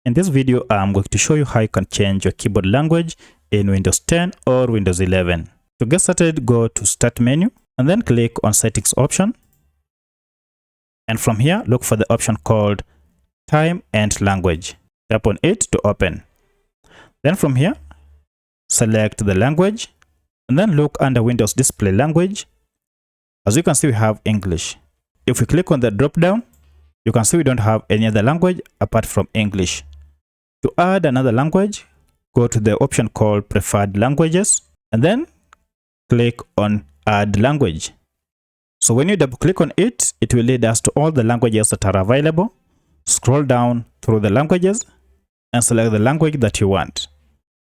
In this video, I'm going to show you how you can change your keyboard language in Windows 10 or Windows 11. To get started, go to Start menu and then click on Settings option. And from here, look for the option called Time and Language. Tap on it to open. Then from here, select the language and then look under Windows Display Language. As you can see, we have English. If we click on the drop down, you can see we don't have any other language apart from English. To add another language, go to the option called Preferred Languages and then click on Add Language. So when you double click on it, it will lead us to all the languages that are available. Scroll down through the languages and select the language that you want.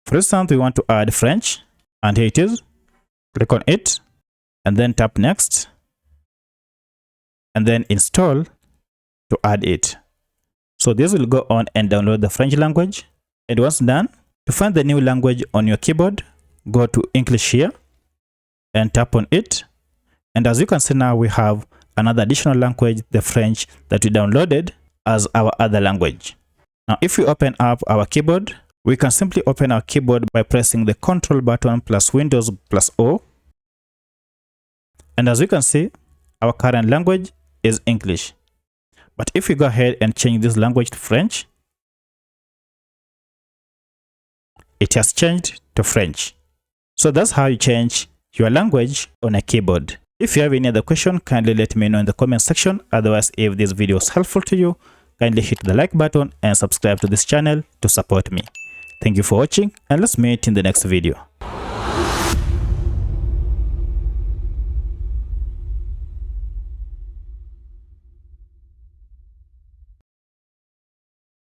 For instance, we want to add French, and here it is. Click on it and then tap Next and then Install to add it. So this will go on and download the French language. And once done, to find the new language on your keyboard, go to English here and tap on it. And as you can see now, we have another additional language, the French, that we downloaded as our other language. Now, if we open up our keyboard, we can simply open our keyboard by pressing the Control button plus Windows plus O. And as you can see, our current language is English. But if we go ahead and change this language to French, it has changed to French. So that's how you change your language on a keyboard. If you have any other question, kindly let me know in the comment section. Otherwise, if this video is helpful to you, kindly hit the like button and subscribe to this channel to support me. Thank you for watching, and let's meet in the next video.